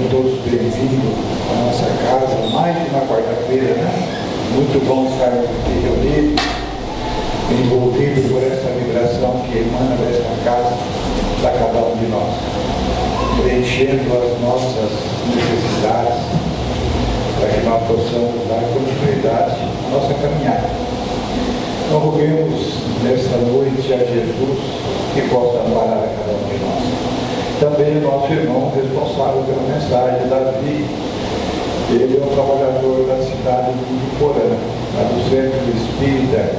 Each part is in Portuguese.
todos bem-vindos à nossa casa, mais uma quarta-feira, né? Muito bom estar aqui reunido, envolvido por essa vibração que emana desta casa para cada um de nós, preenchendo as nossas necessidades, para que nós possamos dar continuidade à nossa caminhada. Então, roguemos nesta noite a Jesus que possa amparar a cada um de nós. Também o nosso irmão responsável pela mensagem, Davi, ele é um trabalhador da cidade de Porã, lá do Centro Espírita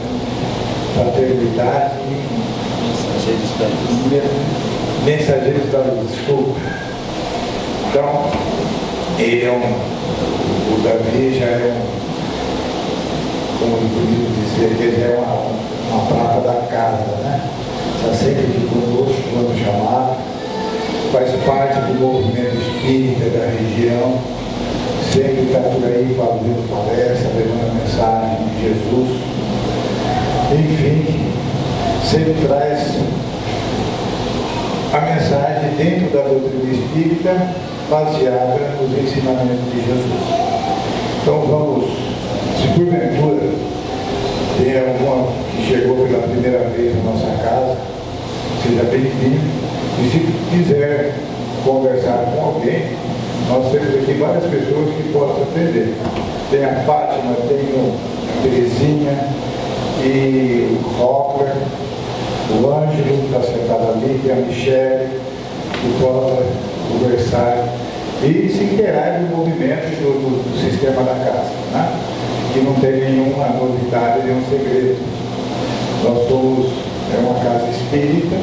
Fraternidade Mensageiros da Luz. Desculpa. Então, ele é o Davi já é como eu podia dizer, que ele é uma prata da casa, né? Está sempre aqui conosco quando chamado. Faz parte do movimento espírita da região, sempre está por aí fazendo palestra, levando a mensagem de Jesus. Enfim, sempre traz a mensagem dentro da doutrina espírita, baseada nos ensinamentos de Jesus. Então vamos, se porventura tem alguma que chegou pela primeira vez na nossa casa, seja bem-vindo. E se quiser conversar com alguém, nós temos aqui várias pessoas que possam atender. Tem a Fátima, tem a Terezinha e o Rocker, o Ângelo está sentado ali, tem a Michele, que possa conversar e se interagir no movimento do sistema da casa, né? Que não tem nenhuma novidade, nenhum segredo. Nós somos uma casa espírita.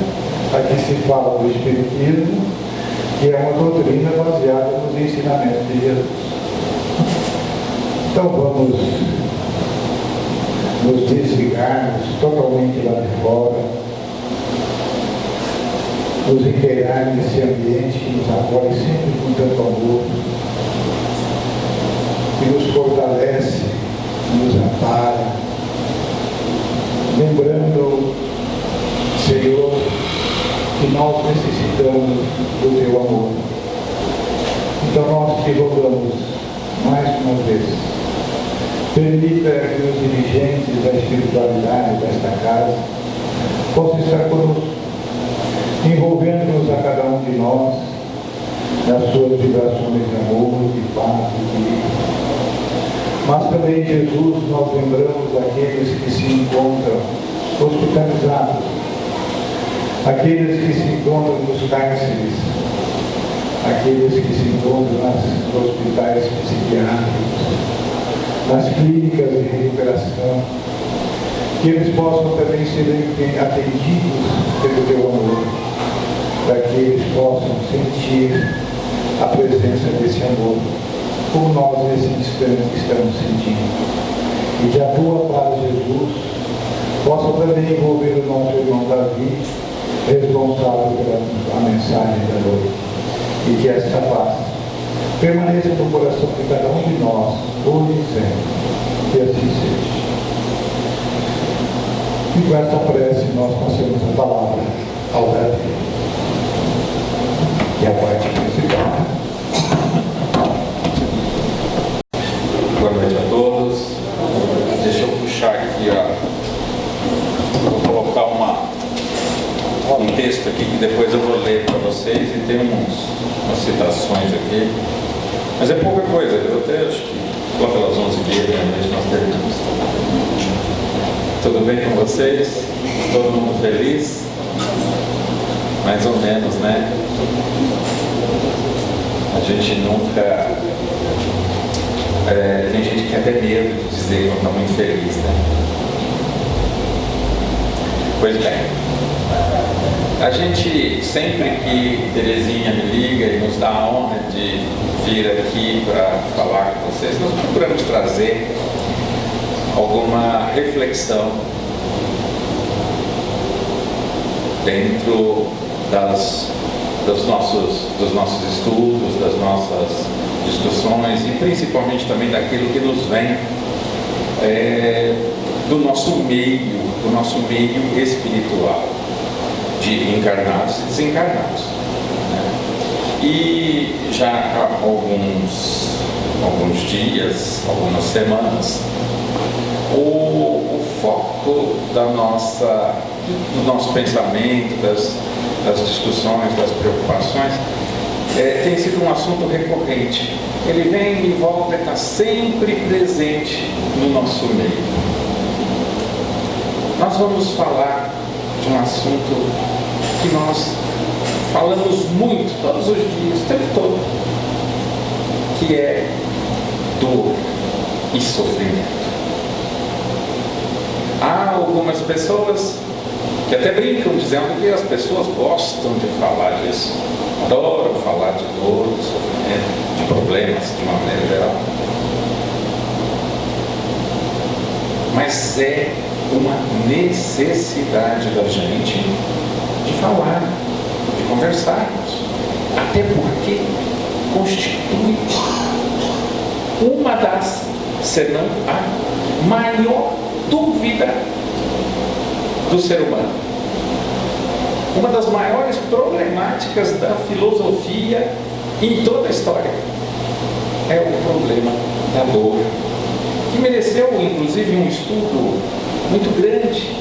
Aqui se fala do Espiritismo, que é uma doutrina baseada nos ensinamentos de Jesus. Então vamos nos desligarmos totalmente lá de fora, nos inteirar nesse ambiente que nos apoia sempre com tanto amor, que nos fortalece, nos ampara, lembrando, Senhor, que nós necessitamos do teu amor. Então nós te rogamos mais uma vez, permita que os dirigentes da espiritualidade desta casa possam estar conosco, envolvendo-nos a cada um de nós nas suas vibrações de amor, de paz e de vida. Mas também, Jesus, nós lembramos daqueles que se encontram hospitalizados, aqueles que se encontram nos cárceres, aqueles que se encontram nos hospitais psiquiátricos, nas clínicas de recuperação, que eles possam também ser atendidos pelo teu amor, para que eles possam sentir a presença desse amor, como nós nesse instante estamos sentindo. E que a tua paz, Jesus, possa também envolver o nosso irmão Davi, responsável pela mensagem da noite, e que esta paz permaneça no coração de cada um de nós, hoje e sempre, que assim seja. E com esta prece nós passamos a palavra ao Davi, que é a parte principal. Boa noite a todos. Deixa eu puxar aqui, vou colocar um texto aqui que depois eu vou ler para vocês, e tem umas citações aqui, mas é pouca coisa. Eu até acho que lá pelas 11h30 da noite nós terminamos. Tudo bem com vocês? Todo mundo feliz? Mais ou menos, né? A gente nunca... tem gente que tem até medo de dizer que não está muito feliz, né? Pois bem, a gente, sempre que Terezinha me liga e nos dá a honra de vir aqui para falar com vocês, nós procuramos trazer alguma reflexão dentro dos nossos estudos, das nossas discussões, e principalmente também daquilo que nos vem do nosso meio espiritual, de encarnados e desencarnados, né? E já há alguns dias, algumas semanas, o foco do nosso pensamento, das discussões, das preocupações, tem sido um assunto recorrente. Ele vem e volta, está sempre presente no nosso meio. Nós vamos falar de um assunto que nós falamos muito, todos os dias, o tempo todo, que é dor e sofrimento. Há algumas pessoas que até brincam dizendo que as pessoas gostam de falar disso, adoram falar de dor, de sofrimento, de problemas de uma maneira geral. Mas é uma necessidade da gente de falar, de conversarmos, até porque constitui uma das, se não a maior dúvida do ser humano. Uma das maiores problemáticas da filosofia em toda a história é o problema da dor, que mereceu inclusive um estudo muito grande,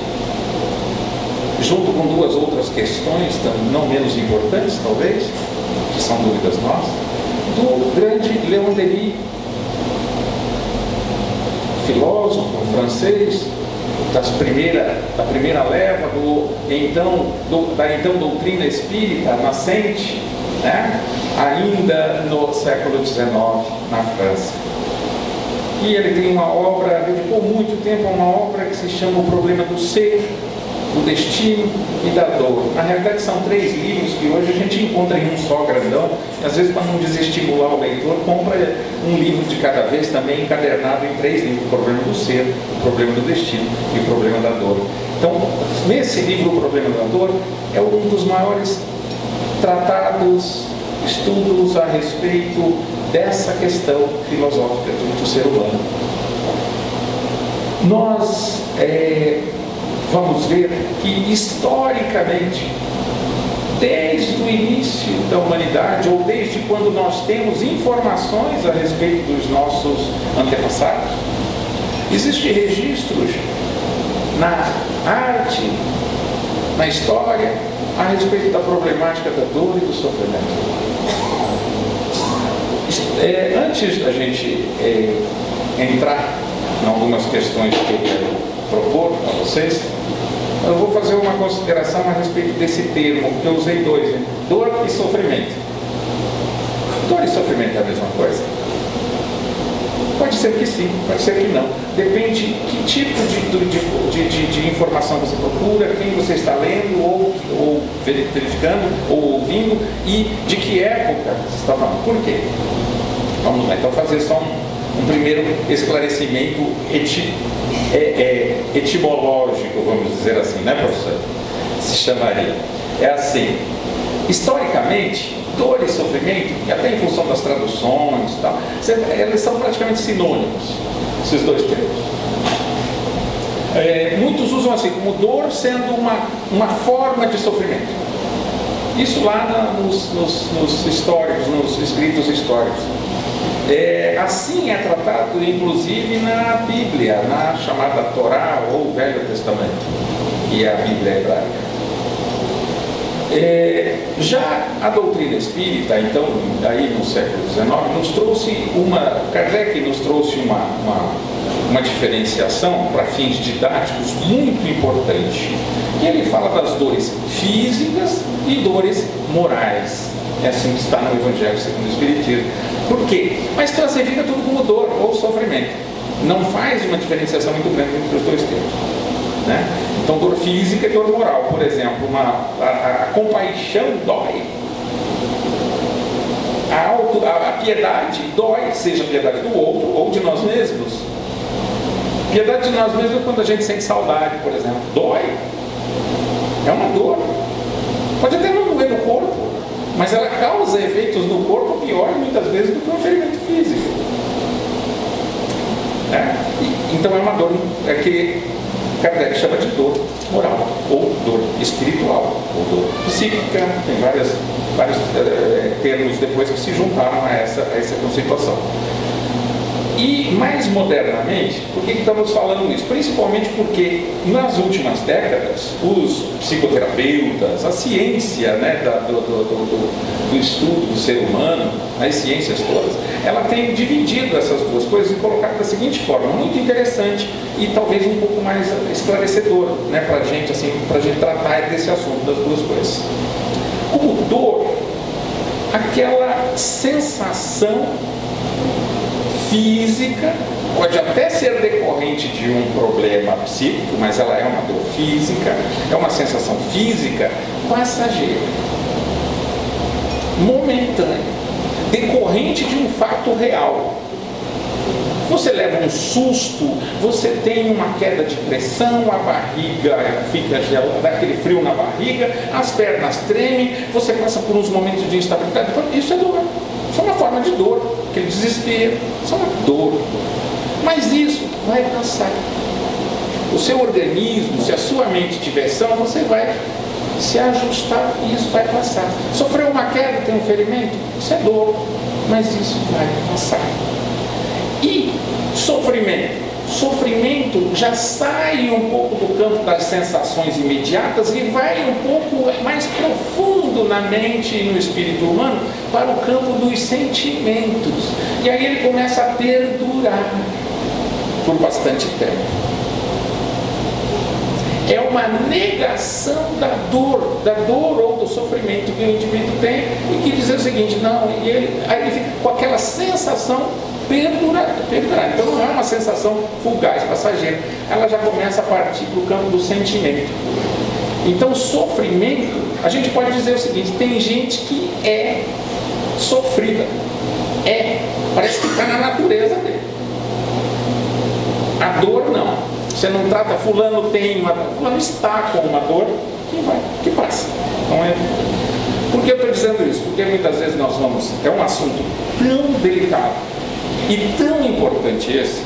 junto com duas outras questões não menos importantes talvez, que são dúvidas nossas, do grande Leon Denis, filósofo francês da primeira leva da então doutrina espírita nascente, né? Ainda no século XIX na França. E ele tem uma obra, dedicou muito tempo a uma obra que se chama O Problema do Ser, o Destino e da Dor. Na realidade são 3 livros que hoje a gente encontra em um só grandão, e às vezes para não desestimular o leitor, compra um livro de cada vez, também encadernado em 3 livros: O Problema do Ser, O Problema do Destino e O Problema da Dor. Então, nesse livro, O Problema da Dor, é um dos maiores tratados, estudos a respeito dessa questão filosófica do ser humano. Nós vamos ver que historicamente, desde o início da humanidade, ou desde quando nós temos informações a respeito dos nossos antepassados, existem registros na arte, na história, a respeito da problemática da dor e do sofrimento. Antes da gente entrar em algumas questões que eu quero propor a vocês, eu vou fazer uma consideração a respeito desse termo, que eu usei 2, né? Dor e sofrimento. Dor e sofrimento é a mesma coisa? Pode ser que sim, pode ser que não. Depende que tipo de informação você procura, quem você está lendo, ou verificando, ou ouvindo, e de que época você está falando. Por quê? Vamos lá, então fazer só um primeiro esclarecimento etimológico, vamos dizer assim, né, professor? Se chamaria. É assim, historicamente, dor e sofrimento, e até em função das traduções e tal, eles são praticamente sinônimos, esses 2 termos. Muitos usam assim, como dor sendo uma forma de sofrimento. Isso lá nos históricos, nos escritos históricos. Assim é tratado, inclusive, na Bíblia, na chamada Torá ou Velho Testamento, que é a Bíblia hebraica. Já a doutrina espírita, então, aí no século XIX, Kardec nos trouxe uma diferenciação para fins didáticos muito importante. E ele fala das dores físicas e dores morais. É assim que está no Evangelho segundo o Espiritismo. Por quê? Mas classifica tudo como dor ou sofrimento. Não faz uma diferenciação muito grande entre os 2 termos, né? Então, dor física e dor moral. Por exemplo, a compaixão dói. A piedade dói, seja a piedade do outro ou de nós mesmos. Piedade de nós mesmos é quando a gente sente saudade, por exemplo. Dói. É uma dor. Pode até não doer no corpo, mas ela causa efeitos no corpo piores muitas vezes do que um ferimento físico. Então é uma dor que Kardec chama de dor moral, ou dor espiritual, ou dor psíquica, tem várias termos depois que se juntaram a essa conceituação. E mais modernamente, por que estamos falando isso? Principalmente porque nas últimas décadas os psicoterapeutas, a ciência, né, do estudo do ser humano, as ciências todas, ela tem dividido essas duas coisas e colocado da seguinte forma, muito interessante e talvez um pouco mais esclarecedor, né, para gente, assim, para a gente tratar desse assunto das duas coisas. Como dor, aquela sensação física, pode até ser decorrente de um problema psíquico, mas ela é uma dor física, é uma sensação física passageira, momentânea, decorrente de um fato real. Você leva um susto, você tem uma queda de pressão, a barriga fica gelada, dá aquele frio na barriga, as pernas tremem, você passa por uns momentos de instabilidade. Isso é dor, isso é uma forma de dor, aquele desespero, isso é uma dor. Mas isso vai passar. O seu organismo, se a sua mente tiver sã, você vai se ajustar e isso vai passar. Sofreu uma queda, tem um ferimento, isso é dor, mas isso vai passar. E sofrimento já sai um pouco do campo das sensações imediatas e vai um pouco mais profundo na mente e no espírito humano para o campo dos sentimentos. E aí ele começa a perdurar por bastante tempo. É uma negação da dor ou do sofrimento que o indivíduo tem e que diz o seguinte, não, aí ele fica com aquela sensação perdurar. Então não é uma sensação fugaz, passageira, ela já começa a partir para o campo do sentimento. Então sofrimento, a gente pode dizer o seguinte, tem gente que é sofrida, parece que está na natureza dele. A dor não, você não trata, fulano está com uma dor que passa. Então por que eu estou dizendo isso? Porque muitas vezes é um assunto tão delicado e tão importante esse,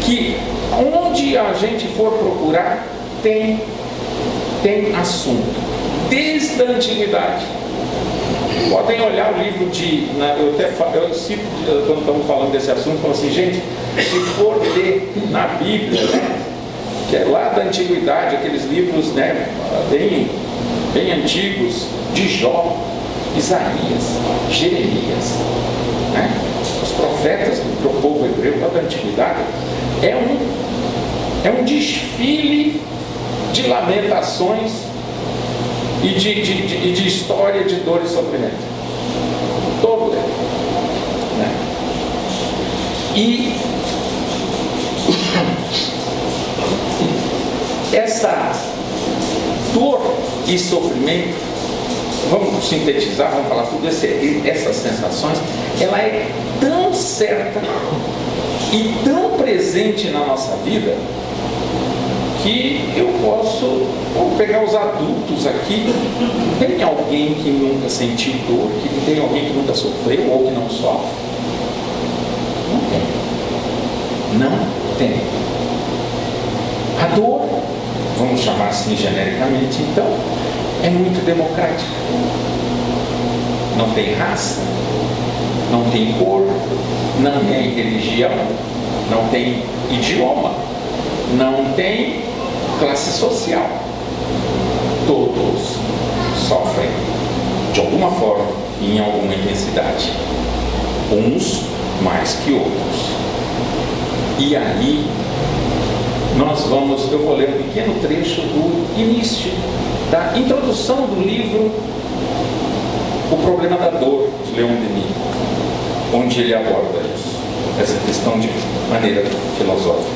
que onde a gente for procurar, tem assunto, desde a antiguidade. Podem olhar o livro eu cito, quando estamos falando desse assunto, falo assim, gente, se for ler na Bíblia, né, que é lá da antiguidade, aqueles livros, né, bem antigos, de Jó, Isaías, Jeremias, né? Os profetas do povo hebreu lá da antiguidade, é um desfile de lamentações e de história de dor e sofrimento. Todo ele. Né? E essa dor e sofrimento, vamos sintetizar, vamos falar tudo essas sensações, ela é tão certa e tão presente na nossa vida que eu posso, vamos pegar os adultos aqui, tem alguém que nunca sentiu dor, que tem alguém que nunca sofreu ou que não sofre? Não tem. A dor, vamos chamar assim genericamente, então, é muito democrática. Não tem raça, não tem cor, não tem religião, não tem idioma, não tem classe social. Todos sofrem de alguma forma e em alguma intensidade, uns mais que outros. E aí eu vou ler um pequeno trecho do início da introdução do livro O Problema da Dor, de Leon Denis, onde ele aborda isso, essa questão de maneira filosófica.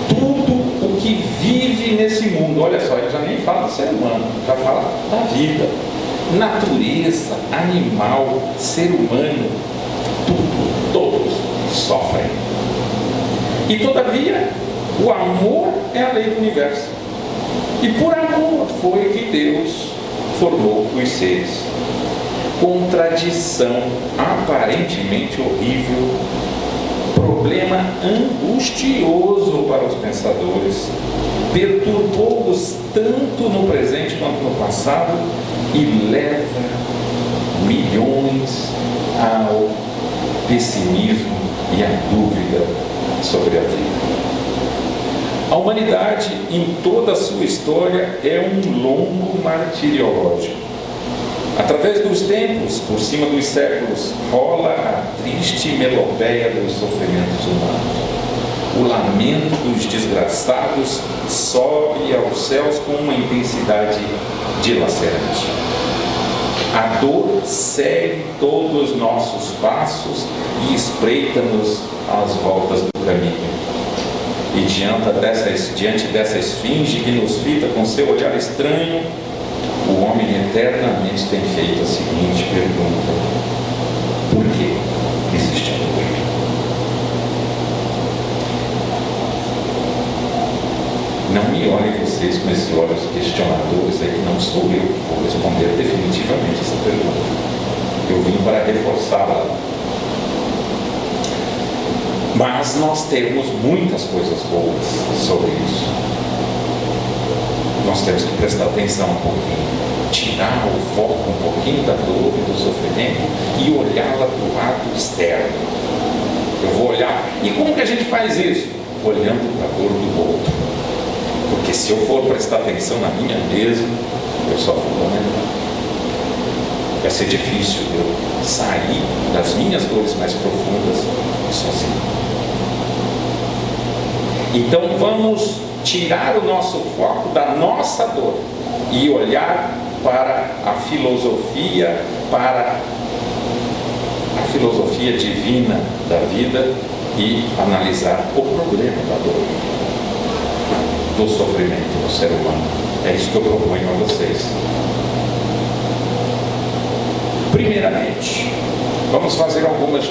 Tudo o que vive nesse mundo, olha só, ele já nem fala do ser humano, já fala da vida, natureza, animal, ser humano, tudo, todos sofrem. E todavia, o amor é a lei do universo. E por amor foi que Deus formou os seres. Contradição aparentemente horrível, problema angustioso para os pensadores, perturbou-os tanto no presente quanto no passado e leva pessimismo e a dúvida sobre a vida. A humanidade, em toda a sua história, é um longo martiriológico. Através dos tempos, por cima dos séculos, rola a triste melopeia dos sofrimentos humanos. O lamento dos desgraçados sobe aos céus com uma intensidade dilacerante. A dor segue todos os nossos passos e espreita-nos às voltas do caminho. E diante dessa esfinge que nos fita com seu olhar estranho, o homem eternamente tem feito a seguinte pergunta: por que existe a dor? Não me olhem vocês com esses olhos questionadores aí, que não sou eu que vou responder definitivamente essa pergunta. Eu vim para reforçá-la. Mas nós temos muitas coisas boas sobre isso. Nós temos que prestar atenção um pouquinho, tirar o foco um pouquinho da dor e do sofrimento e olhá-la para o lado externo. Eu vou olhar. E como que a gente faz isso? Olhando para a dor do outro. Porque se eu for prestar atenção na minha mesmo, eu só vou lamentar. Vai ser difícil eu sair das minhas dores mais profundas sozinho. Então vamos tirar o nosso foco da nossa dor e olhar para a filosofia, divina da vida e analisar o problema da dor, do sofrimento no ser humano. É isso que eu proponho a vocês. Primeiramente, vamos fazer algumas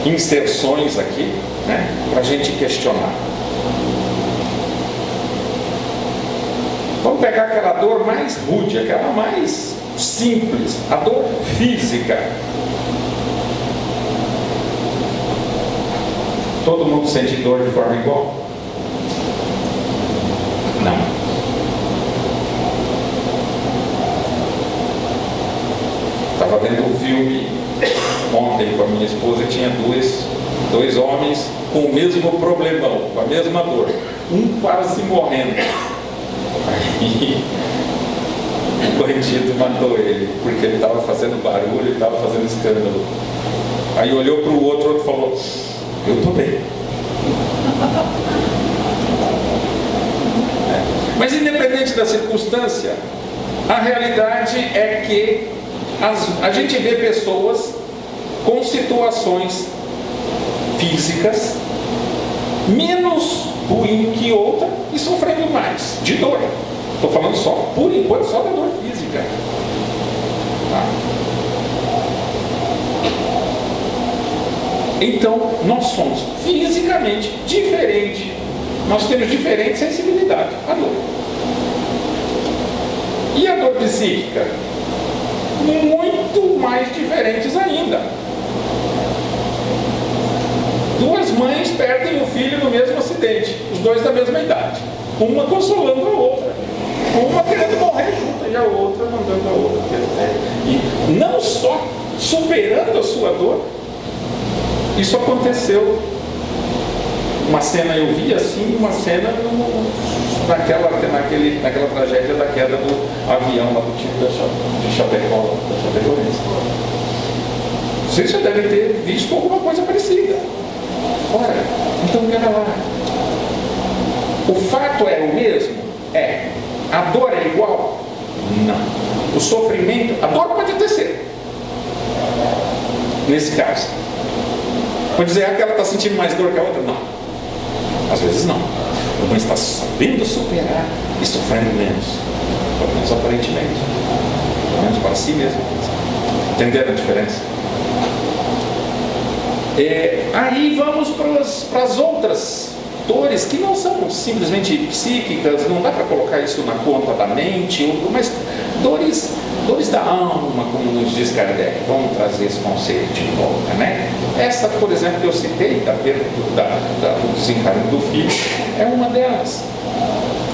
inserções aqui, né, para a gente questionar. Vamos pegar aquela dor mais rude, aquela mais simples, a dor física. Todo mundo sente dor de forma igual? Não. Estava vendo um filme ontem com a minha esposa e tinha dois homens com o mesmo problemão, com a mesma dor. Um quase morrendo. Aí o bandido matou ele, porque ele estava fazendo barulho, ele estava fazendo escândalo. Aí olhou para o outro e falou: eu estou bem. Mas independente da circunstância, a realidade é que a gente vê pessoas com situações físicas menos ruim que outra e sofrendo mais de dor. Estou falando só, por enquanto, só da dor física. Tá? Então, nós somos fisicamente diferentes. Nós temos diferente sensibilidade à dor. E a dor psíquica? Muito mais diferentes ainda. Duas mães perdem o filho no mesmo acidente, os dois da mesma idade, uma consolando a outra, uma querendo morrer junto e a outra mandando a outra. E não só superando a sua dor, isso aconteceu. Uma cena eu vi assim, uma cena naquela tragédia da queda do avião lá do time de Chapecó, da Chapecoense. Vocês já devem ter visto alguma coisa parecida. Ora, então pera lá. O fato é o mesmo? É. A dor é igual? Não. O sofrimento, a dor pode até ser. Nesse caso. Pode dizer que ela está sentindo mais dor que a outra? Não. Às vezes não. Uma está sabendo superar e sofrendo menos. Pelo menos aparentemente. Pelo menos para si mesmo. Entenderam a diferença? Aí vamos para as outras dores que não são simplesmente psíquicas, não dá para colocar isso na conta da mente, mas dores da alma, como nos diz Kardec. Vamos trazer esse conceito de volta, né? Essa, por exemplo, que eu citei, da perda do desencarne do filho, é uma delas.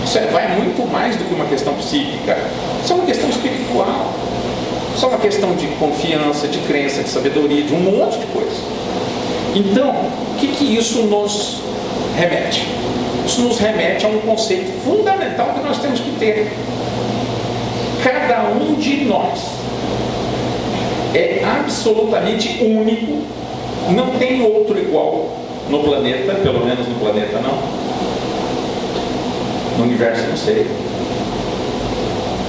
Isso vai muito mais do que uma questão psíquica, isso é uma questão espiritual. São uma questão de confiança, de crença, de sabedoria, de um monte de coisa. Então, o que isso nos remete? Isso nos remete a um conceito fundamental que nós temos que ter. Cada um de nós é absolutamente único, não tem outro igual no planeta, pelo menos no planeta não, no universo não sei,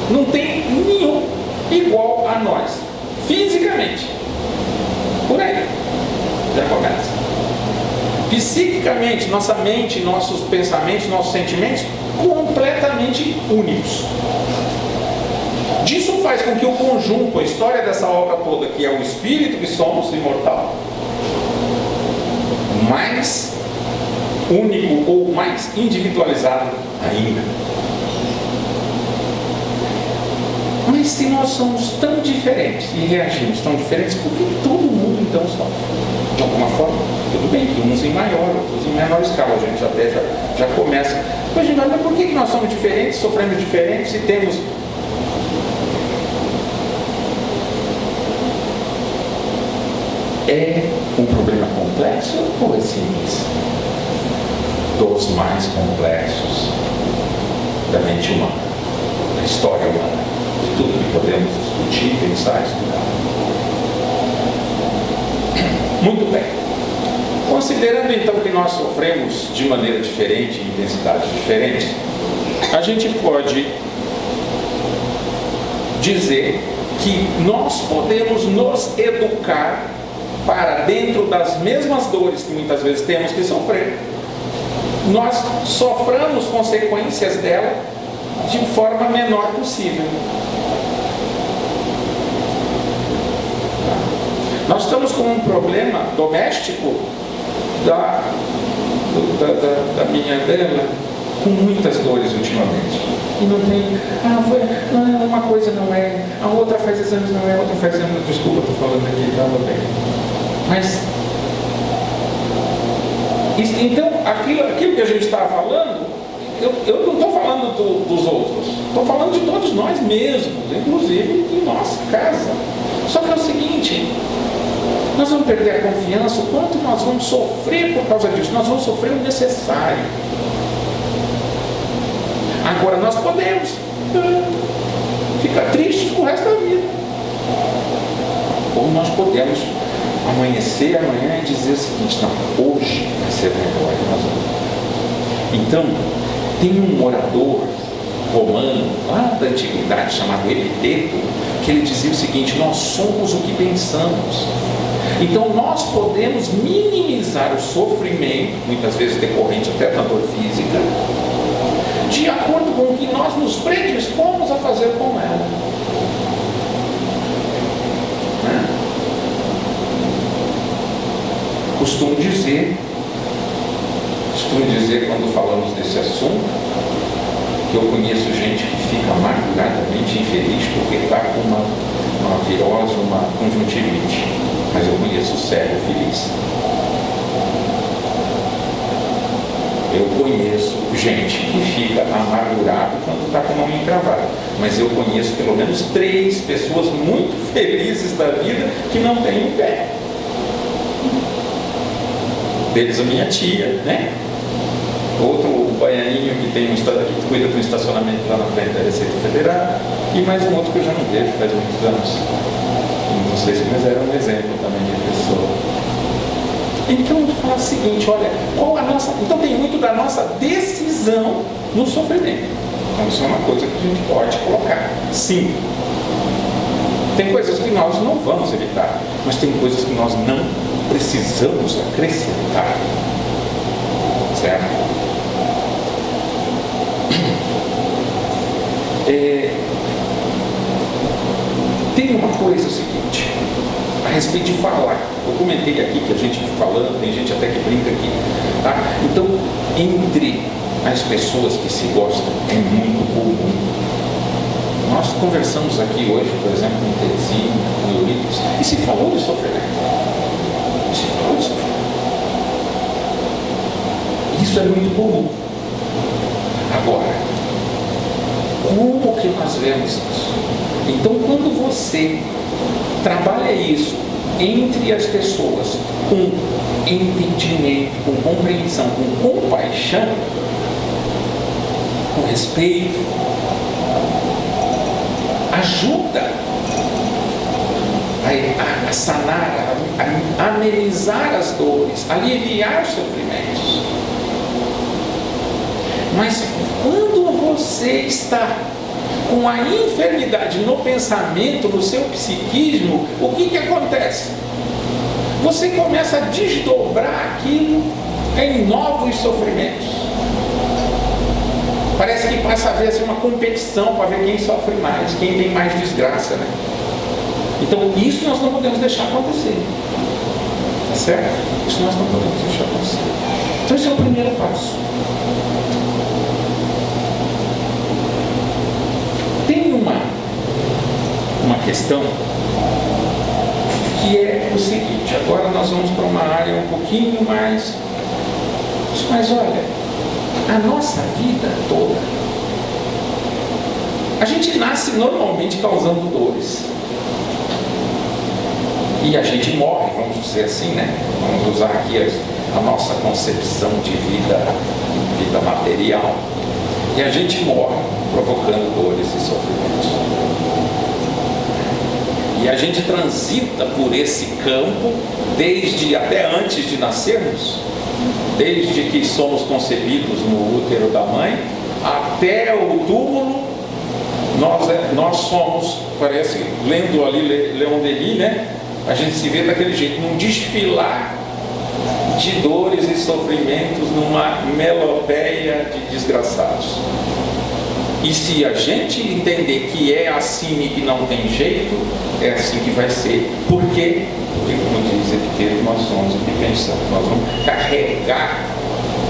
não tem nenhum igual a nós, fisicamente, por aí, já começa. Psiquicamente, nossa mente, nossos pensamentos, nossos sentimentos, completamente únicos. Disso faz com que o conjunto, a história dessa obra toda, que é o espírito que somos, imortal, mais único ou mais individualizado ainda. Mas se nós somos tão diferentes e reagimos tão diferentes, por que todo mundo então sofre? De alguma forma, tudo bem que uns em maior, outros em menor escala, a gente até já começa. Depois a gente vai ver por que nós somos diferentes, sofremos diferentes e temos. É um problema complexo ou é simples? Dos mais complexos da mente humana, da história humana, de tudo que podemos discutir, pensar, estudar. Muito bem. Considerando então que nós sofremos de maneira diferente, em intensidade diferente, a gente pode dizer que nós podemos nos educar para, dentro das mesmas dores que muitas vezes temos que sofrer, nós soframos consequências dela de forma menor possível. Nós estamos com um problema doméstico da minha dela, com muitas dores ultimamente. E não tem, uma coisa não é, a outra faz exames não é, a outra faz exames, desculpa, estou falando aqui, estava bem. Mas, então, aquilo que a gente estava falando, eu não estou falando dos outros, estou falando de todos nós mesmos, inclusive em nossa casa. Só que é o seguinte, nós vamos perder a confiança, o quanto nós vamos sofrer por causa disso, nós vamos sofrer o necessário. Agora nós podemos ficar tristes o resto da vida. Ou nós podemos amanhecer amanhã e dizer o seguinte, não, hoje vai ser melhor. Então, tem um orador romano, lá da antiguidade, chamado Epiteto, que ele dizia o seguinte, nós somos o que pensamos. Então nós podemos minimizar o sofrimento, muitas vezes decorrente até da dor física, de acordo com o que nós nos predispomos a fazer com ela. Costumo dizer quando falamos desse assunto, que eu conheço gente que fica amarguradamente infeliz porque está com uma virose, uma conjuntivite, mas eu conheço o cego feliz. Eu conheço gente que fica amargurado quando está com a mão encravada, mas eu conheço pelo menos 3 pessoas muito felizes da vida que não têm um pé. Deles a minha tia, né? Outro, o baianinho que cuida do estacionamento lá na frente da Receita Federal, e mais um outro que eu já não vejo faz muitos anos. Não sei se mas era um exemplo também de pessoa. Então eu falo o seguinte, olha, então tem muito da nossa decisão no sofrimento. Então isso é uma coisa que a gente pode colocar. Sim. Tem coisas que nós não vamos evitar, mas tem coisas que nós não precisamos acrescentar. Certo? Tem uma coisa seguinte, a respeito de falar. Eu comentei aqui que a gente falando, tem gente até que brinca aqui. Tá? Então, entre as pessoas que se gostam, é muito comum. Nós conversamos aqui hoje, por exemplo, com Terezinha, com Euripides, e se falou de sofrimento. Isso é muito comum. Agora, como que nós vemos isso? Então, quando você trabalha isso entre as pessoas com entendimento, com compreensão, com compaixão, com respeito, ajuda a sanar, a amenizar as dores, aliviar os sofrimentos. Mas quando você está com a enfermidade no pensamento, no seu psiquismo, o que acontece? Você começa a desdobrar aquilo em novos sofrimentos. Parece que passa a haver assim, uma competição para ver quem sofre mais, quem tem mais desgraça, né? Então isso nós não podemos deixar acontecer. Tá certo? Isso nós não podemos deixar acontecer. Então esse é o primeiro passo. Tem uma questão que é o seguinte, agora nós vamos para uma área um pouquinho mais, mas olha, a nossa vida toda, a gente nasce normalmente causando dores. E a gente morre, vamos dizer assim, né? Vamos usar aqui a nossa concepção de vida material. E a gente morre provocando dores e sofrimentos. E a gente transita por esse campo desde até antes de nascermos, desde que somos concebidos no útero da mãe, até o túmulo. Nós somos, parece, lendo ali Leon Denis, né? A gente se vê daquele jeito, num desfilar de dores e sofrimentos, numa melopeia de desgraçados. E se a gente entender que é assim e que não tem jeito, é assim que vai ser. Por quê? Porque, como diz Epiteto, nós somos o que pensamos. Nós vamos carregar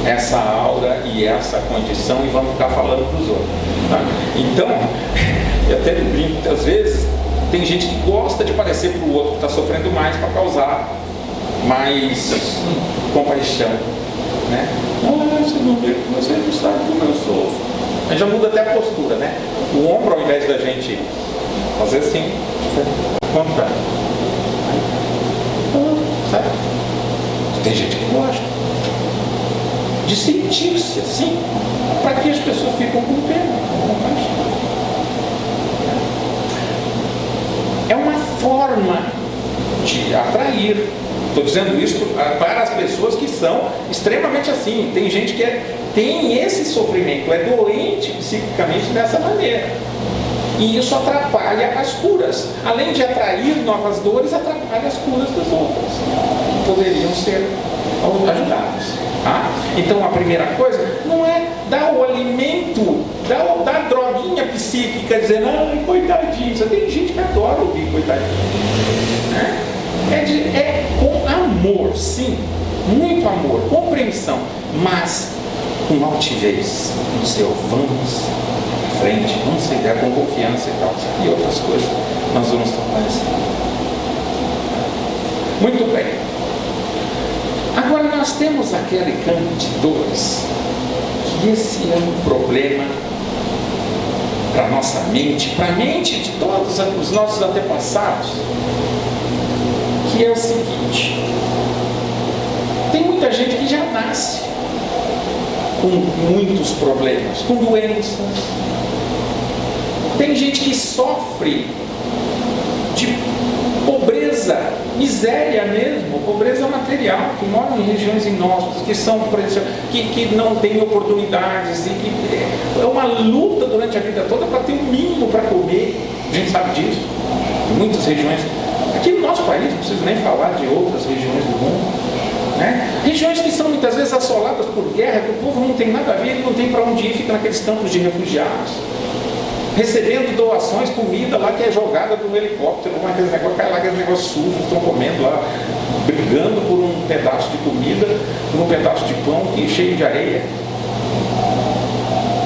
essa aura e essa condição e vamos ficar falando para os outros. Tá? Então, eu até brinco que às vezes tem gente que gosta de parecer para o outro que está sofrendo mais para causar mais compaixão, né? Você não vê, você não sabe como eu sofro. A gente já muda até a postura, né? O ombro, ao invés da gente fazer assim, contrário. Sabe? Tem gente que gosta de sentir-se assim, para que as pessoas ficam com pena, com compaixão. É uma forma de atrair. Estou dizendo isso para as pessoas que são extremamente assim. Tem gente que tem esse sofrimento, é doente psiquicamente dessa maneira. E isso atrapalha as curas. Além de atrair novas dores, atrapalha as curas das outras. Poderiam ser ajudadas. Tá? Então a primeira coisa não é dar o alimento, dar a droguinha psíquica, dizendo, ai, coitadinho. Você tem gente que adora ouvir coitadinho. Né? É com amor, sim, muito amor, compreensão, mas com altivez. No seu vamos à frente, vamos seguir com confiança e tal. E outras coisas nós vamos trabalhar assim. Muito bem. Agora nós temos aquele campo de dores, que esse é um problema para a nossa mente, para a mente de todos os nossos antepassados, que é o seguinte: tem muita gente que já nasce com muitos problemas, com doenças. Tem gente que sofre de pobreza, miséria mesmo, pobreza material, que moram em regiões inóspitas, que não têm oportunidades, e que é uma luta durante a vida toda para ter o mínimo para comer. A gente sabe disso. Em muitas regiões. Aqui no nosso país, não preciso nem falar de outras regiões do mundo, né? Regiões que são muitas vezes assoladas por guerra, que o povo não tem nada a ver, ele não tem para onde ir, fica naqueles campos de refugiados, recebendo doações, comida lá que é jogada do helicóptero, aqueles negócios, cai lá, aqueles negócios sujos, estão comendo lá, brigando por um pedaço de comida, por um pedaço de pão que cheio de areia.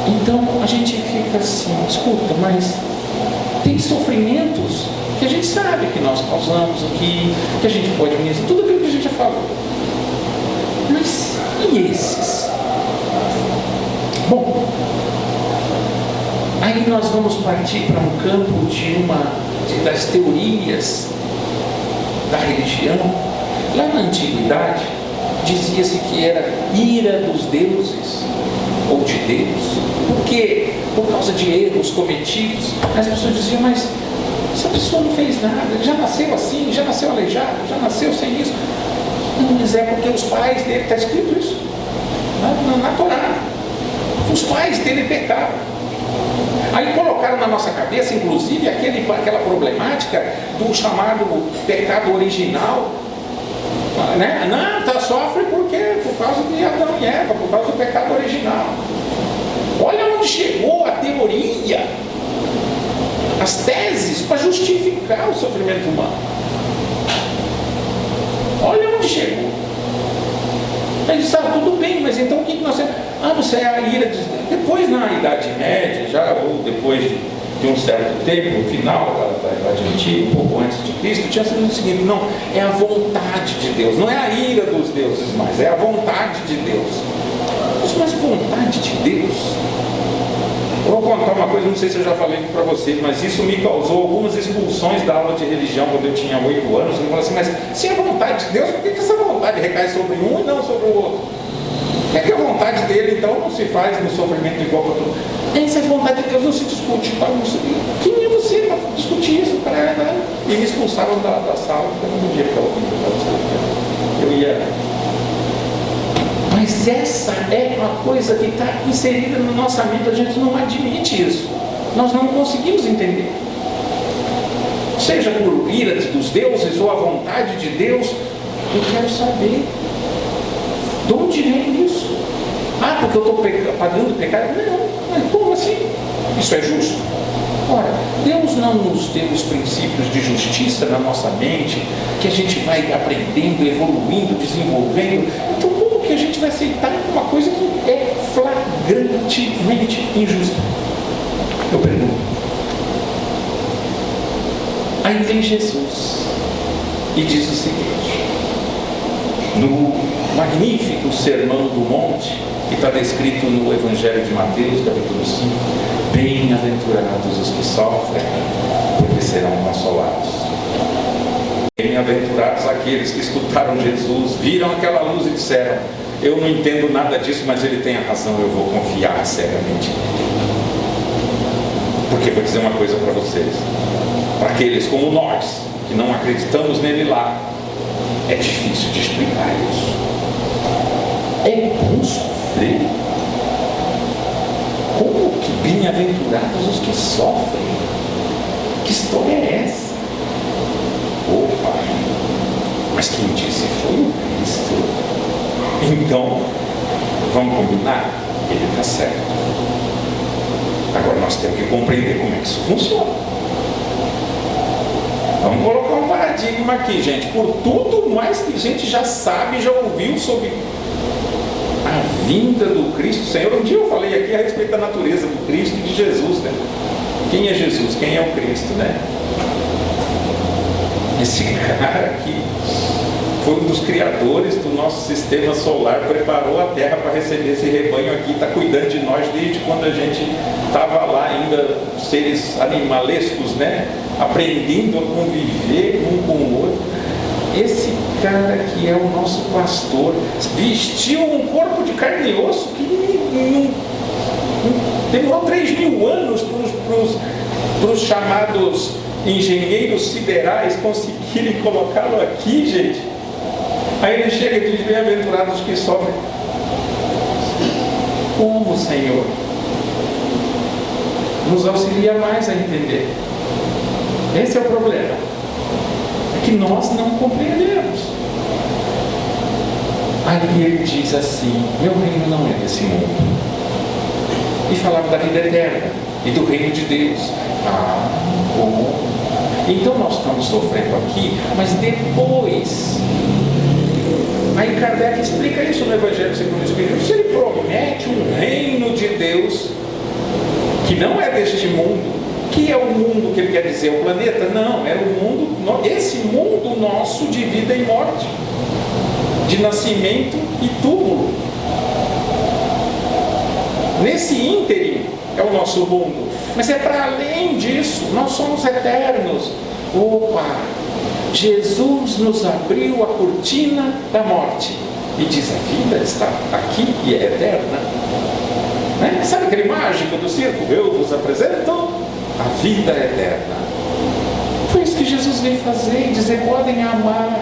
Então a gente fica assim, escuta, mas tem sofrimentos que a gente sabe que nós causamos aqui, que a gente pode unir, tudo aquilo que a gente já falou. Mas e esses? Bom, aí nós vamos partir para um campo de das teorias da religião. Lá na antiguidade, dizia-se que era ira dos deuses, ou de Deus. Por quê? Por causa de erros cometidos. As pessoas diziam, mas essa pessoa não fez nada, ele já nasceu assim, já nasceu aleijado, já nasceu sem isso. Não, mas é porque os pais dele, está escrito isso na Torá, os pais dele pecaram. Aí colocaram na nossa cabeça, inclusive, aquela problemática do chamado pecado original, né? Não, sofre por causa de Adão e Eva, por causa do pecado original. Olha onde chegou a teoria, as teses para justificar o sofrimento humano. Olha onde chegou. Aí diz, tudo bem, mas então o que nós temos? Você é a ira de... Depois, na Idade Média, ou depois de um certo tempo, no final da Idade Antiga, um pouco antes de Cristo, tinha sido o seguinte: não, é a vontade de Deus, não é a ira dos deuses mais, é a vontade de Deus. Mas vontade de Deus? Eu vou contar uma coisa, não sei se eu já falei para vocês, mas isso me causou algumas expulsões da aula de religião quando eu tinha 8 anos. Eu falei assim, mas se é vontade de Deus, por que essa vontade recai sobre um e não sobre o outro? Por que a vontade dele, então, não se faz no sofrimento igual para todo mundo? Se a vontade de Deus não se discute, então, quem é você para discutir isso? E me expulsavam da sala, porque eu não podia ficar ouvindo. Eu ia... Mas essa é uma coisa que está inserida na nossa mente, a gente não admite isso. Nós não conseguimos entender. Seja por ira dos deuses ou a vontade de Deus, eu quero saber de onde vem isso. Porque eu estou pagando pecado? Não, mas como assim? Isso é justo? Ora, Deus não nos deu os princípios de justiça na nossa mente, que a gente vai aprendendo, evoluindo, desenvolvendo. Então, como que a gente vai aceitar uma coisa que é flagrantemente injusta? Eu pergunto. Aí vem Jesus e diz o seguinte, no magnífico Sermão do Monte, que está descrito no Evangelho de Mateus, capítulo 5, bem-aventurados os que sofrem, porque serão consolados. Bem-aventurados aqueles que escutaram Jesus, viram aquela luz e disseram, eu não entendo nada disso, mas ele tem a razão, eu vou confiar cegamente. Porque vou dizer uma coisa para vocês, para aqueles como nós, que não acreditamos nele lá, é difícil de explicar isso. É bom sofrer? Como que bem-aventurados os que sofrem? Que história é essa? Opa! Mas quem disse foi o Cristo. Então, vamos combinar? Ele está certo. Agora nós temos que compreender como é que isso funciona. Vamos colocar um paradigma aqui, gente. Por tudo mais que a gente já sabe, já ouviu sobre a vinda do Cristo Senhor. Um dia eu falei aqui a respeito da natureza do Cristo e de Jesus, né? Quem é Jesus? Quem é o Cristo, né? Esse cara aqui foi um dos criadores do nosso sistema solar, preparou a Terra para receber esse rebanho aqui, está cuidando de nós desde quando a gente estava lá ainda, seres animalescos, né? Aprendendo a conviver um com o outro. Esse cara que é o nosso pastor, vestiu um corpo de carne e osso que demorou 3.000 anos para os chamados engenheiros siderais conseguirem colocá-lo aqui, gente. Aí ele chega e diz, bem-aventurados que sofrem. Como, Senhor? Nos auxilia mais a entender. Esse é o problema. É que nós não compreendemos. Aí ele diz assim, meu reino não é desse mundo. E falava da vida eterna e do reino de Deus. Bom. Então nós estamos sofrendo aqui, mas depois... Aí Kardec explica isso no Evangelho segundo o Espiritismo. Se ele promete um reino de Deus que não é deste mundo, que é o mundo que ele quer dizer, o planeta? Não, é o mundo, esse mundo nosso de vida e morte, de nascimento e túmulo. Nesse ínterim é o nosso mundo. Mas é para além disso, nós somos eternos. Opa! Jesus nos abriu a cortina da morte e diz: a vida está aqui e é eterna. Né? Sabe aquele mágico do circo? Eu vos apresento a vida eterna. Foi isso que Jesus veio fazer, dizer: podem amar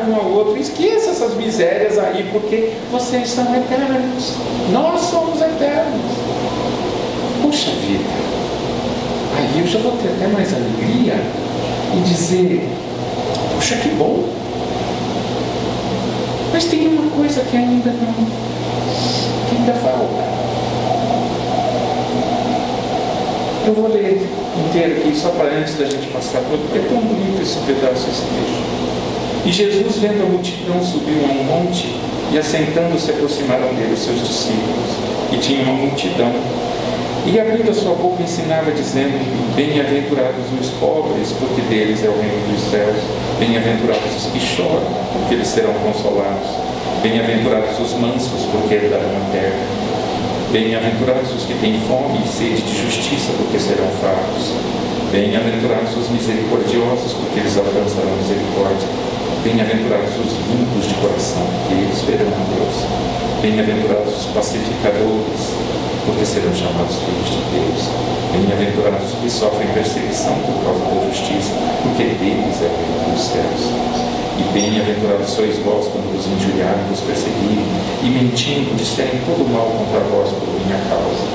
um ao outro. Esqueça essas misérias aí, porque vocês são eternos. Nós somos eternos. Puxa vida, aí eu já vou ter até mais alegria e dizer: puxa, que bom. Mas tem uma coisa que ainda falta. Eu vou ler inteiro aqui, só para antes da gente passar, porque é tão bonito esse pedaço, esse trecho. E Jesus, vendo a multidão, subiu a um monte, e assentando-se aproximaram dele os seus discípulos, e tinha uma multidão. E abrindo a sua boca ensinava, dizendo: bem-aventurados os pobres, porque deles é o reino dos céus. Bem-aventurados os que choram, porque eles serão consolados. Bem-aventurados os mansos, porque herdarão a terra. Bem-aventurados os que têm fome e sede de justiça, porque serão fartos. Bem-aventurados os misericordiosos, porque eles alcançarão misericórdia. Bem-aventurados os limpos de coração, porque eles verão a Deus. Bem-aventurados os pacificadores, porque serão chamados filhos de Deus. Bem-aventurados os que sofrem perseguição por causa da justiça, porque deles é o reino dos céus. E bem-aventurados sois vós quando vos injuriarem, vos perseguirem, e mentindo disserem todo mal contra vós por minha causa.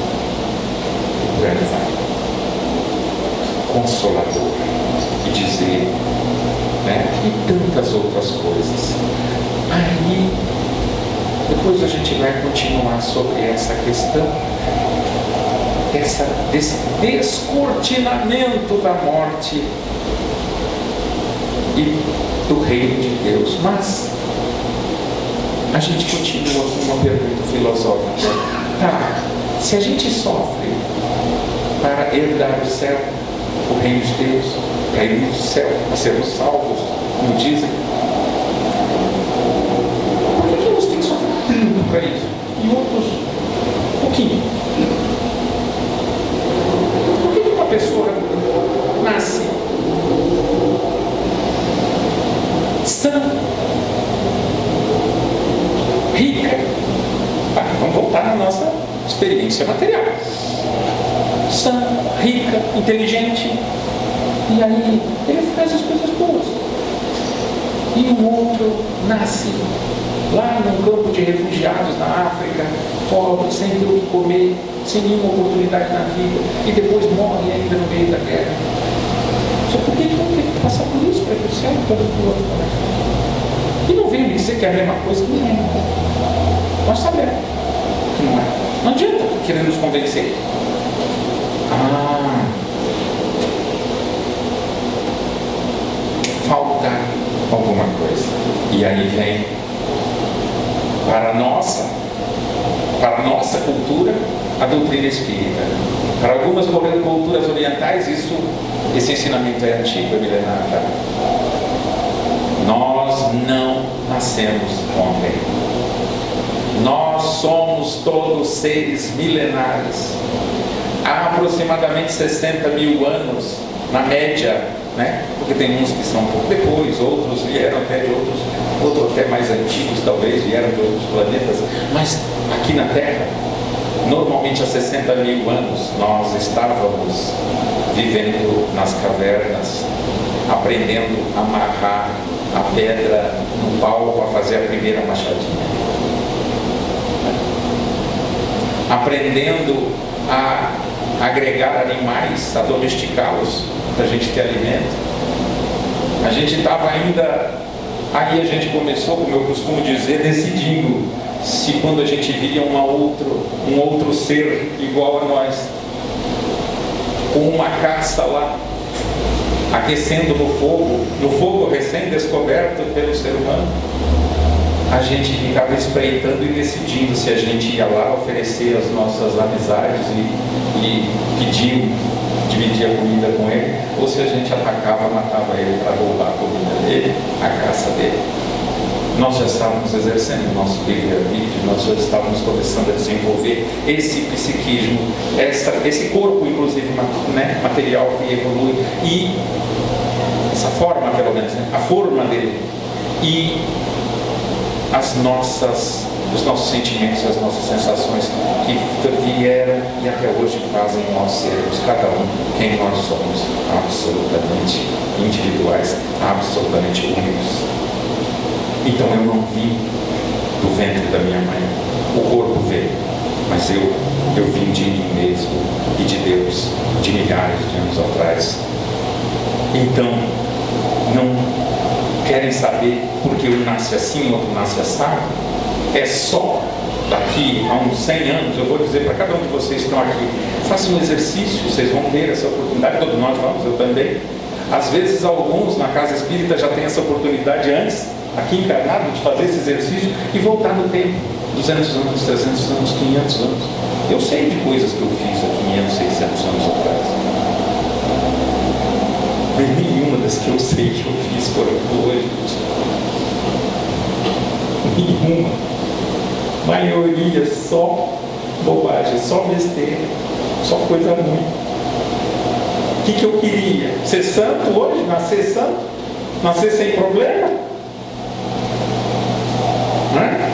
Por aí vai. Consolador. E dizer, né? E tantas outras coisas. Aí, depois a gente vai continuar sobre essa questão, desse descortinamento da morte e do reino de Deus. Mas a gente continua com uma pergunta filosófica. Tá, se a gente sofre para herdar o céu, o reino de Deus, para ir no céu, para sermos salvos, como dizem, por que uns têm que sofrer tanto para isso e outros pouquinho? Por que uma pessoa nasce sã, rica? Vamos voltar na nossa experiência material. Sã, rica, inteligente, e aí ele faz as coisas boas. E o outro nasce lá num campo de refugiados na África, pobre, sem ter o que comer, sem nenhuma oportunidade na vida, e depois morre ainda no meio da guerra. Só por que não teve que passar por isso para ir para o céu enquanto o outro foi? E não vem me dizer que é a mesma coisa, que não é. Nós sabemos que não é. Não adianta querer nos convencer. Falta alguma coisa. E aí vem para a nossa cultura, a doutrina espírita. Para algumas culturas orientais, esse ensinamento é antigo, é milenar já. Nós não nascemos ontem. Nós somos todos seres milenares. Há aproximadamente 60 mil anos, na média, né? Porque tem uns que são um pouco depois, outros vieram até de outros até mais antigos, talvez, vieram de outros planetas, mas aqui na Terra, normalmente há 60 mil anos, nós estávamos vivendo nas cavernas, aprendendo a amarrar a pedra no pau para fazer a primeira machadinha, aprendendo a agregar animais, a domesticá-los para a gente ter alimento. A gente estava ainda, aí a gente começou, como eu costumo dizer, decidindo se quando a gente via um outro ser igual a nós, com uma caça lá, aquecendo no fogo recém-descoberto pelo ser humano, a gente ficava espreitando e decidindo se a gente ia lá oferecer as nossas amizades e dividir a comida com ele, ou se a gente atacava, matava ele para roubar a comida dele, a caça dele. nós já estávamos exercendo o nosso livre-arbítrio, nós já estávamos começando a desenvolver esse psiquismo, esse corpo, inclusive, material que evolui, e essa forma, pelo menos, a forma dele, e os nossos sentimentos, as nossas sensações que vieram e até hoje fazem nós sermos, cada um, quem nós somos, absolutamente individuais, absolutamente únicos. Então eu não vim do ventre da minha mãe, o corpo veio, mas eu vim de mim mesmo e de Deus, de milhares de anos atrás. Então, não querem saber porque um nasce assim, outro nasce assado? É só daqui a uns 100 anos, eu vou dizer para cada um de vocês que estão aqui, façam um exercício, vocês vão ter essa oportunidade, todos nós vamos, eu também. Às vezes alguns na casa espírita já têm essa oportunidade antes, aqui encarnado, de fazer esse exercício e voltar no tempo, 200 anos, 300 anos, 500 anos. Eu sei de coisas que eu fiz há 500, 600 anos atrás. Mas nenhuma das que eu sei que eu fiz foram boas. Nenhuma. Maioria só bobagem, só besteira, só coisa ruim. O que eu queria? Ser santo hoje? Nascer santo? Nascer sem problema? Não é?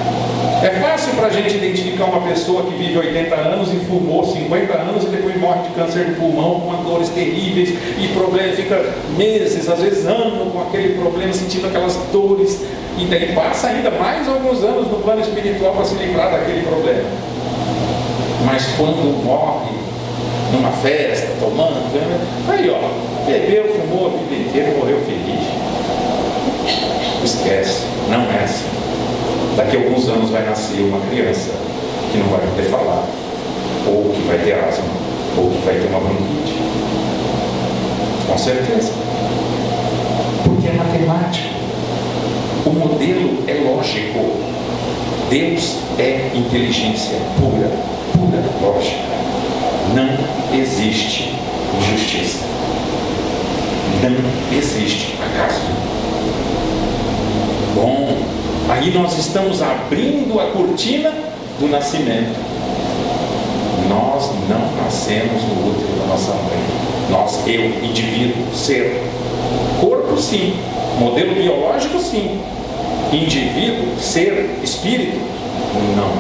É fácil para a gente identificar uma pessoa que vive 80 anos e fumou 50 anos e depois morre de câncer de pulmão com dores terríveis e problema, fica meses, às vezes anos com aquele problema, sentindo aquelas dores, e daí passa ainda mais alguns anos no plano espiritual para se livrar daquele problema. Mas quando morre numa festa, tomando, aí ó, bebeu, fumou a vida inteira e morreu feliz. Esquece, não é assim. Daqui a alguns anos vai nascer uma criança que não vai poder falar, ou que vai ter asma, ou que vai ter uma bronquite. Com certeza. Porque é matemático. O modelo é lógico. Deus é inteligência pura, pura lógica. Não existe injustiça. Não existe acaso. Bom, aí nós estamos abrindo a cortina do nascimento. Nós não nascemos no útero da nossa mãe. Nós, eu, indivíduo, ser. Corpo, sim. Modelo biológico, sim. Indivíduo, ser, espírito, não.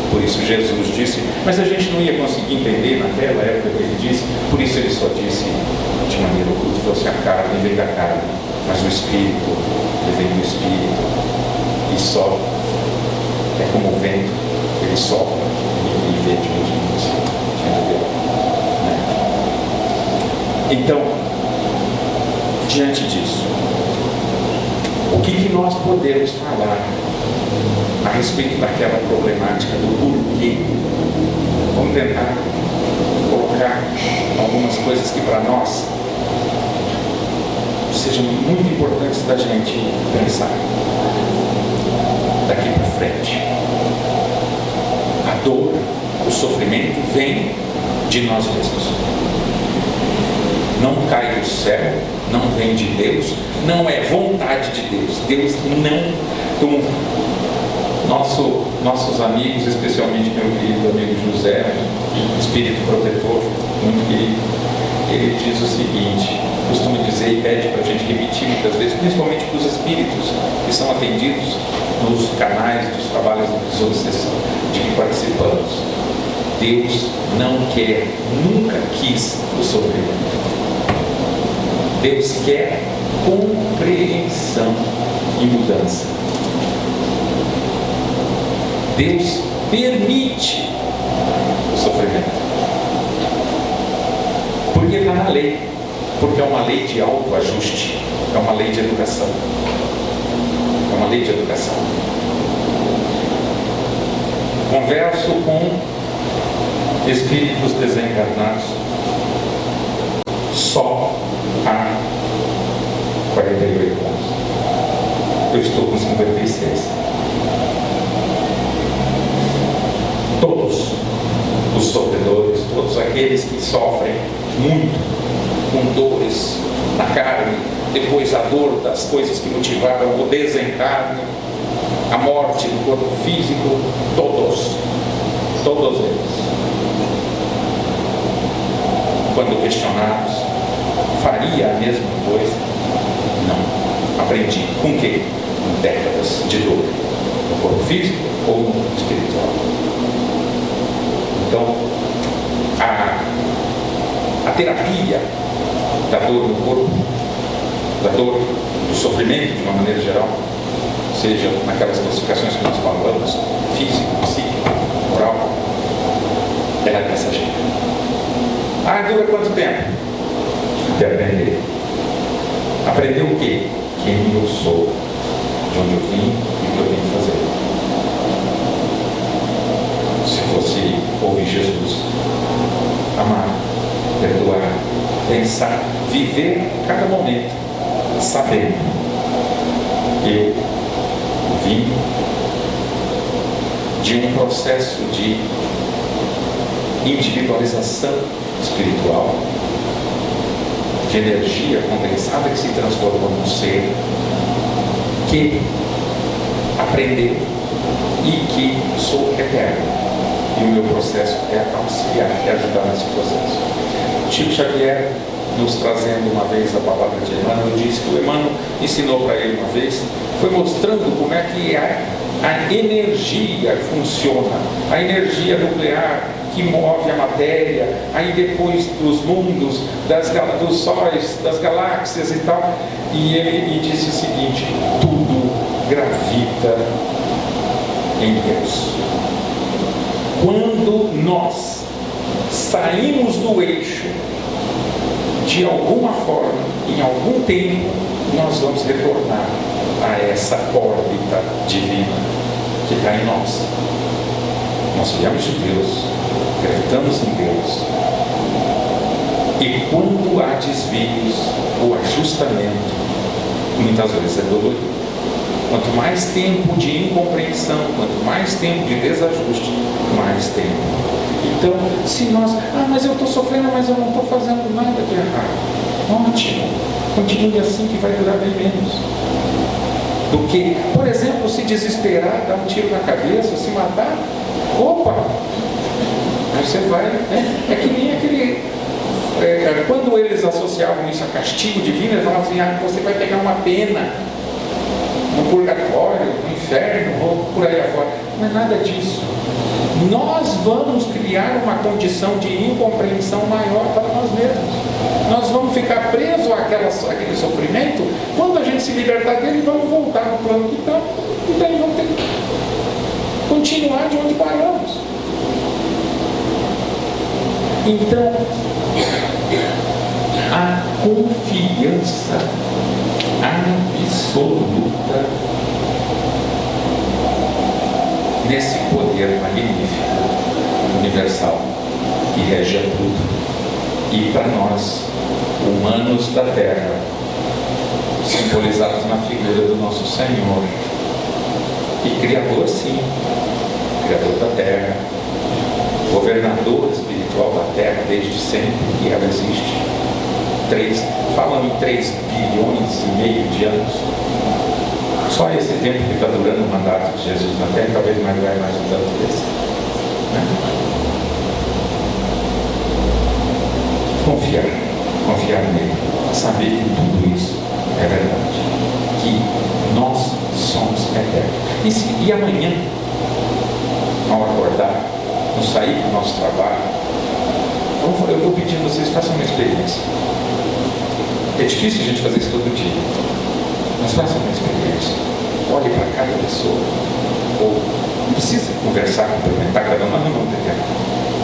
Por isso Jesus disse, mas a gente não ia conseguir entender naquela época que ele disse, por isso ele só disse de maneira oculta, fosse a carne, vem da carne, mas o espírito, vem do espírito. E só é como o vento, ele sopra e vem de onde né? Então, diante disso, o que nós podemos falar a respeito daquela problemática do porquê? Vamos tentar colocar algumas coisas que para nós sejam muito importantes da gente pensar daqui para frente. A dor, o sofrimento vem de nós mesmos. Não cai do céu, não vem de Deus, não é vontade de Deus. Deus não, como nossos amigos, especialmente meu querido amigo José, espírito protetor, muito querido, ele diz o seguinte, costuma dizer e pede para a gente repetir muitas vezes, principalmente para os espíritos que são atendidos nos canais dos trabalhos de desobsessão de que participamos. Deus não quer, nunca quis o sofrimento. Deus quer compreensão e mudança. Deus permite o sofrimento. Porque está na lei. Porque é uma lei de autoajuste. É uma lei de educação. É uma lei de educação. Converso com espíritos desencarnados só há 48 anos. Eu estou com 56. Todos os sofredores, todos aqueles que sofrem muito, com dores na carne, depois a dor das coisas que motivaram o desencarne, a morte do corpo físico, todos eles. Quando questionados, faria a mesma coisa? Não. Aprendi. Com quê? Com décadas de dor. No corpo físico ou no espiritual. Então, a terapia da dor no corpo, da dor, do sofrimento de uma maneira geral, seja naquelas classificações que nós falamos, físico, psíquico, moral, ela é passageira. Dura quanto tempo? Até aprender. Aprender o quê? Quem eu sou, de onde eu vim e o que eu vim fazer. Se fosse ouvir Jesus, amar, perdoar, pensar, viver cada momento, sabendo que eu vim de um processo de individualização espiritual, de energia condensada que se transforma num ser que aprendeu e que sou eterno. E o meu processo é auxiliar, é ajudar nesse processo. Chico Xavier, nos trazendo uma vez a palavra de Emmanuel, disse que o Emmanuel ensinou para ele uma vez, foi mostrando como é que a energia funciona, a energia nuclear que move a matéria, aí depois dos mundos, dos sóis, das galáxias e tal. E ele disse o seguinte: tudo gravita em Deus. Quando nós saímos do eixo, de alguma forma, em algum tempo, nós vamos retornar a essa órbita divina que está em nós. Nós viemos de Deus, gravitamos em Deus. E quando há desvios ou ajustamento, muitas vezes é dolorido. Quanto mais tempo de incompreensão, quanto mais tempo de desajuste, mais tempo. Então, se nós, mas eu estou sofrendo, mas eu não estou fazendo nada de errado. Ótimo, continue assim que vai durar bem menos. Do que, por exemplo, se desesperar, dar um tiro na cabeça, se matar. Opa! Aí você vai, né? É que nem aquele... quando eles associavam isso a castigo divino, eles falavam assim: você vai pegar uma pena no purgatório, no inferno, ou por aí afora. Não é nada disso. Nós vamos criar uma condição de incompreensão maior para nós mesmos. Nós vamos ficar presos àquele sofrimento. Quando a gente se libertar dele, vamos voltar no plano que está. E daí vamos ter que continuar de onde paramos. Então, a confiança absoluta nesse poder magnífico, universal, que rege a tudo. E para nós, humanos da Terra, simbolizados na figura do nosso Senhor, e Criador, sim, Criador da Terra, governador espiritual da Terra desde sempre que ela existe. Falam em 3 bilhões e meio de anos. Só esse tempo que está durando o mandato de Jesus na Terra, talvez mais vai mais um tanto desse. Confiar nele, saber que tudo isso é verdade, que nós somos eternos. E amanhã, ao acordar, no sair do nosso trabalho, eu vou pedir a vocês, façam uma experiência. É difícil a gente fazer isso todo dia, mas façam uma experiência. Olhe para cada pessoa, ou não precisa conversar, cumprimentar cada um, não tem tempo.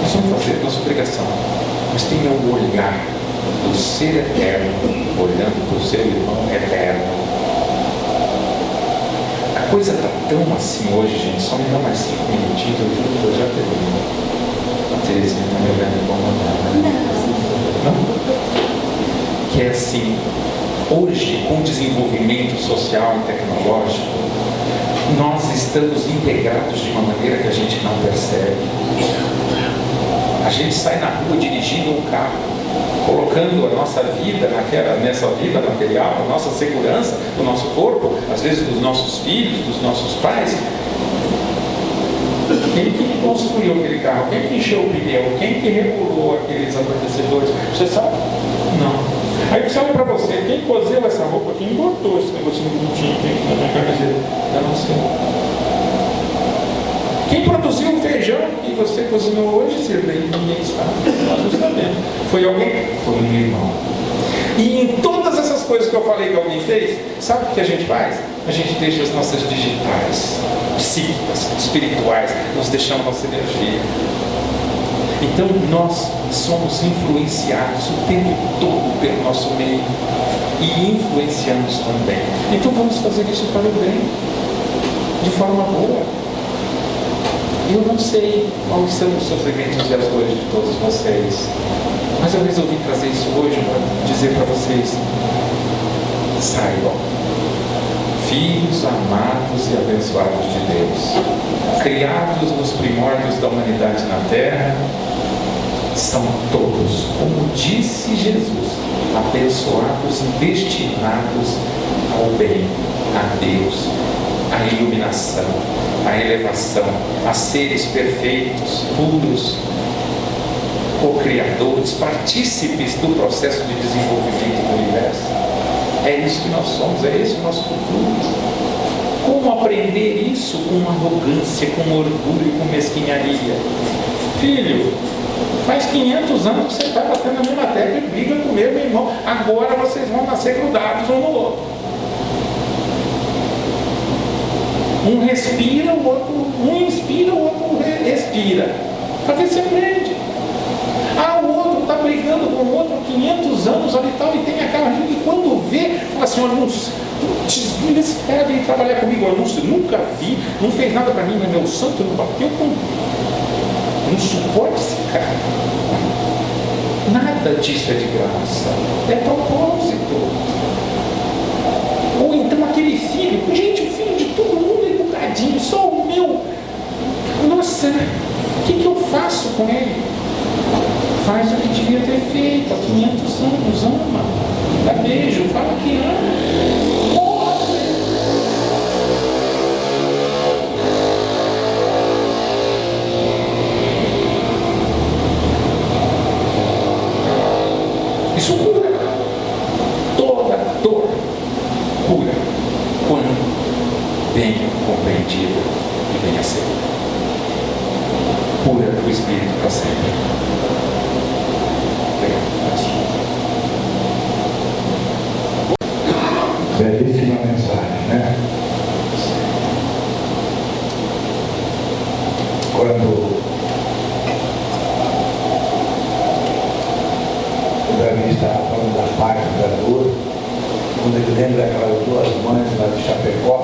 Nós vamos fazer a nossa obrigação, mas tenha o olhar do ser eterno, olhando para o seu irmão eterno. A coisa está tão assim hoje, gente, só me dá mais 5 minutinhos, eu juro que eu já termino. A Terezinha está me olhando como não? Que é assim, hoje, com o desenvolvimento social e tecnológico, nós estamos integrados de uma maneira que a gente não percebe. A gente sai na rua dirigindo um carro, colocando a nossa vida nessa vida material, a nossa segurança do nosso corpo, às vezes dos nossos filhos, dos nossos pais. Quem que construiu aquele carro? Quem que encheu o pneu? Quem que regulou aqueles amortecedores? Você sabe? Não. Aí você olha para você, quem coseu essa roupa? Quem botou esse negocinho bonitinho aqui na minha camiseta? Eu não sei. Quem produziu o feijão que você cozinhou hoje, Sirlei? Ninguém sabe. Nós não sabemos. Foi alguém? Foi um irmão. E em todas essas coisas que eu falei que alguém fez, sabe o que a gente faz? A gente deixa as nossas digitais, psíquicas, espirituais, nós deixamos nossa energia. Então nós somos influenciados o tempo todo pelo nosso meio e influenciamos também. Então vamos fazer isso para o bem, de forma boa. Eu não sei quais são os sofrimentos e as dores de todos vocês, mas eu resolvi trazer isso hoje para dizer para vocês: saibam, filhos amados e abençoados de Deus, criados nos primórdios da humanidade na terra, são todos, como disse Jesus, abençoados e destinados ao bem, a Deus, à iluminação, à elevação, a seres perfeitos, puros, co-criadores, partícipes do processo de desenvolvimento do universo. É isso que nós somos, é esse o nosso futuro. Como aprender isso com arrogância, com orgulho e com mesquinharia? Filho, faz 500 anos que você está batendo na mesma tecla e briga com o meu irmão. Agora vocês vão nascer grudados um no outro. Um respira, o outro, um inspira, o outro expira. Para ver se aprende. O outro está brigando com o outro há 500 anos ali e tal, e tem aquela gente que quando vê, fala assim: olha, esse cara veio trabalhar comigo, eu nunca vi, não fez nada para mim, mas meu santo não bateu com. Não suporta esse cara. Nada disso é de graça, é propósito. Ou então aquele filho, gente, o filho de todo mundo é educadinho, só o meu. Nossa, o que eu faço com ele? Faz o que devia ter feito há 500 anos, ama, dá beijo, fala que ama. Porra! Isso cura. Toda dor cura quando bem compreendida e bem aceita. Cura o espírito para sempre. Belíssima mensagem, né? Quando o Davi estava falando da paz e da dor, quando ele lembra daquelas duas mães lá de Chapecó,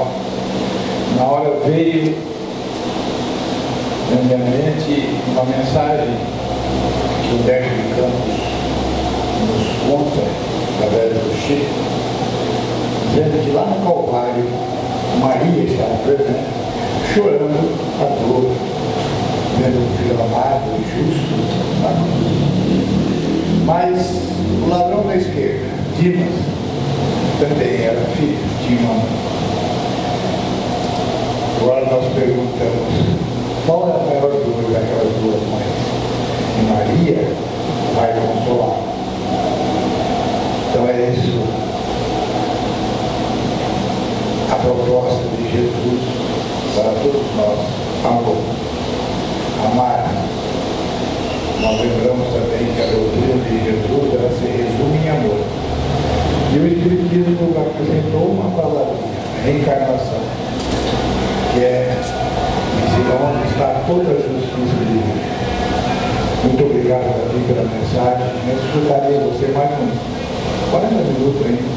na hora veio na minha mente uma mensagem que o Humberto de Campos nos conta, através do Chico, dizendo que lá no Calvário, Maria estava presente, chorando a dor, vendo o filho amado e justo na cruz. Mas o ladrão da esquerda, Dimas, também era filho de uma mãe. Agora nós perguntamos: qual é a maior dor daquelas duas mães? E Maria vai consolar. Então é isso. A proposta de Jesus para todos nós: amor, amar. Nós lembramos também que a doutrina de Jesus ela se resume em amor. E o Espiritismo apresentou uma palavrinha, reencarnação, que é dizer onde está toda a justiça divina. Muito obrigado, Davi, pela mensagem. Eu escutarei você mais uns 40 minutos ainda.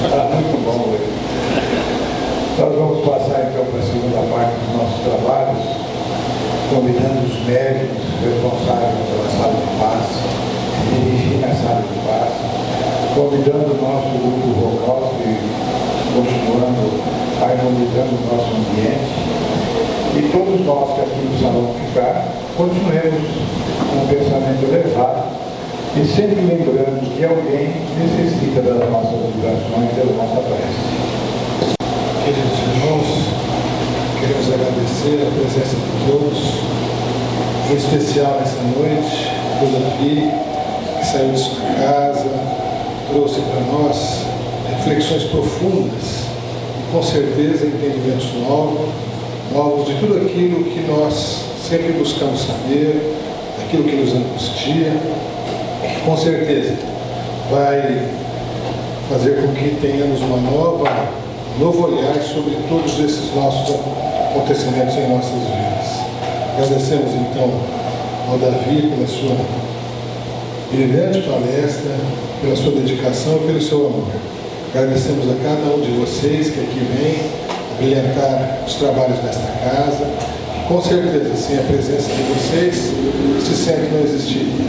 Está muito bom hoje. Nós vamos passar então para a segunda parte dos nossos trabalhos, convidando os médicos responsáveis pela sala de paz, dirigindo a sala de paz, convidando o nosso grupo vocal e continuando harmonizando o nosso ambiente. E todos nós que aqui no salão ficar, continuemos com um pensamento elevado e sempre lembrando que alguém necessita das nossas vibrações e da nossa prece. Queridos irmãos, queremos agradecer a presença de todos, em especial nessa noite, do Davi, que saiu de sua casa, trouxe para nós reflexões profundas e com certeza entendimentos novos de tudo aquilo que nós sempre buscamos saber, aquilo que nos angustia, e que com certeza vai fazer com que tenhamos um novo olhar sobre todos esses nossos acontecimentos em nossas vidas. Agradecemos então ao Davi pela sua brilhante palestra, pela sua dedicação e pelo seu amor. Agradecemos a cada um de vocês que aqui vem brilhantar os trabalhos desta casa, que com certeza, sem a presença de vocês, este centro não existiria.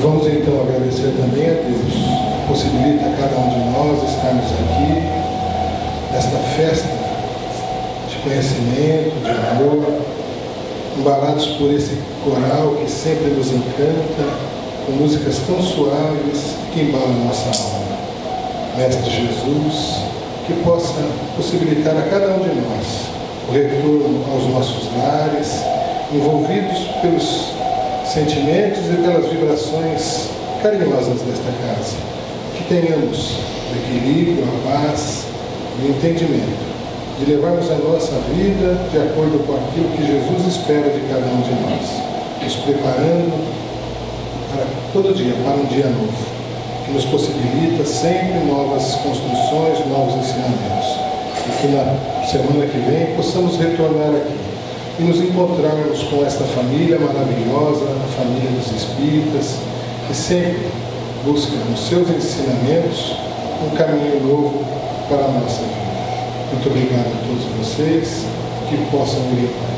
Vamos então agradecer também a Deus, que possibilita a cada um de nós estarmos aqui, nesta festa de conhecimento, de amor, embalados por esse coral que sempre nos encanta, com músicas tão suaves que embalam nossa alma. Mestre Jesus, que possa possibilitar a cada um de nós o retorno aos nossos lares, envolvidos pelos sentimentos e pelas vibrações carinhosas desta casa. Que tenhamos o equilíbrio, a paz e o entendimento de levarmos a nossa vida de acordo com aquilo que Jesus espera de cada um de nós, nos preparando para todo dia, para um dia novo, que nos possibilita sempre novas construções, novos ensinamentos. E que na semana que vem possamos retornar aqui e nos encontrarmos com esta família maravilhosa, a família dos Espíritas, que sempre busca nos seus ensinamentos um caminho novo para a nossa vida. Muito obrigado a todos vocês, que possam ir em paz.